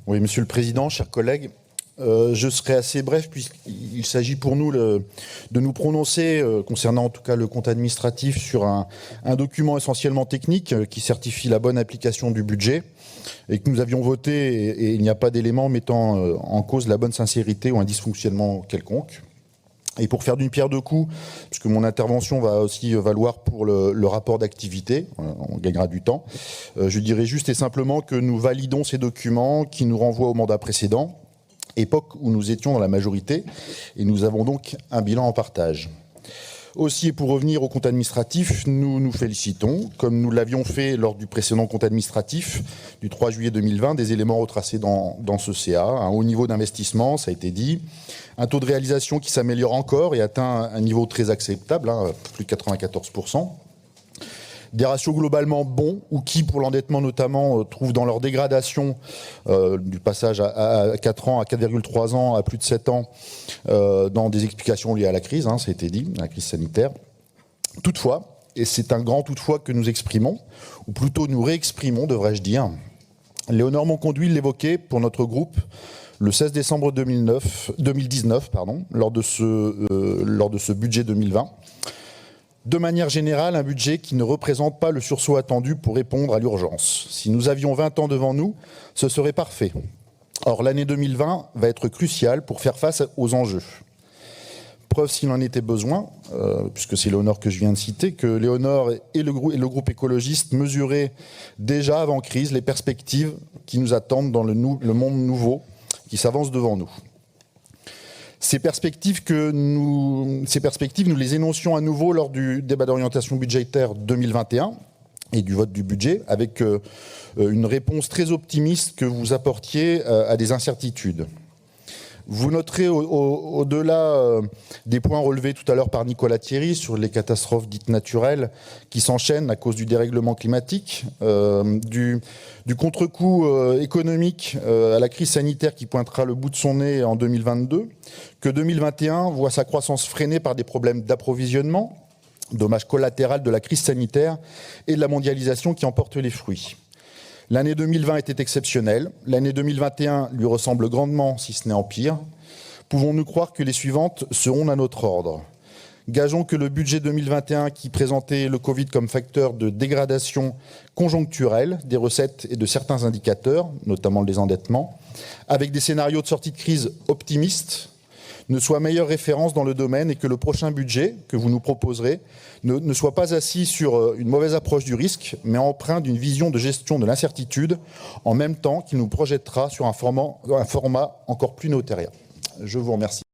Oui, Monsieur le Président, chers collègues, je serai assez bref puisqu'il s'agit pour nous de nous prononcer concernant en tout cas le compte administratif sur un document essentiellement technique qui certifie la bonne application du budget et que nous avions voté et il n'y a pas d'éléments mettant en cause la bonne sincérité ou un dysfonctionnement quelconque. Et pour faire d'une pierre deux coups, puisque mon intervention va aussi valoir pour le rapport d'activité, on gagnera du temps, je dirais juste et simplement que nous validons ces documents qui nous renvoient au mandat précédent, époque où nous étions dans la majorité, et nous avons donc un bilan en partage. Aussi, et pour revenir au compte administratif, nous nous félicitons, comme nous l'avions fait lors du précédent compte administratif du 3 juillet 2020, des éléments retracés dans ce CA, un haut niveau d'investissement, ça a été dit, un taux de réalisation qui s'améliore encore et atteint un niveau très acceptable, plus de 94%. Des ratios globalement bons ou qui, pour l'endettement notamment, trouvent dans leur dégradation du passage à 4 ans, à 4,3 ans, à plus de 7 ans, dans des explications liées à la crise, ça a été dit, la crise sanitaire. Toutefois, et c'est un grand toutefois que nous exprimons, ou plutôt nous réexprimons, devrais-je dire, Léonore Monconduit l'évoquait pour notre groupe le 16 décembre 2019, lors de ce budget 2020. De manière générale, un budget qui ne représente pas le sursaut attendu pour répondre à l'urgence. Si nous avions 20 ans devant nous, ce serait parfait. Or, l'année 2020 va être cruciale pour faire face aux enjeux. Preuve s'il en était besoin, puisque c'est Léonore que je viens de citer, que Léonore et le groupe écologiste mesuraient déjà avant crise les perspectives qui nous attendent dans le monde nouveau qui s'avance devant nous. Ces perspectives, nous les énoncions à nouveau lors du débat d'orientation budgétaire 2021 et du vote du budget, avec une réponse très optimiste que vous apportiez à des incertitudes. Vous noterez au-delà des points relevés tout à l'heure par Nicolas Thierry sur les catastrophes dites naturelles qui s'enchaînent à cause du dérèglement climatique, du contre-coup économique à la crise sanitaire qui pointera le bout de son nez en 2022, que 2021 voit sa croissance freinée par des problèmes d'approvisionnement, dommages collatéraux de la crise sanitaire et de la mondialisation qui en portent les fruits. L'année 2020 était exceptionnelle, l'année 2021 lui ressemble grandement, si ce n'est en pire. Pouvons-nous croire que les suivantes seront à notre ordre? Gageons que le budget 2021 qui présentait le Covid comme facteur de dégradation conjoncturelle des recettes et de certains indicateurs, notamment le désendettement, avec des scénarios de sortie de crise optimistes, ne soit meilleure référence dans le domaine et que le prochain budget que vous nous proposerez ne soit pas assis sur une mauvaise approche du risque, mais empreint d'une vision de gestion de l'incertitude, en même temps qu'il nous projettera sur un format encore plus notariat. Je vous remercie.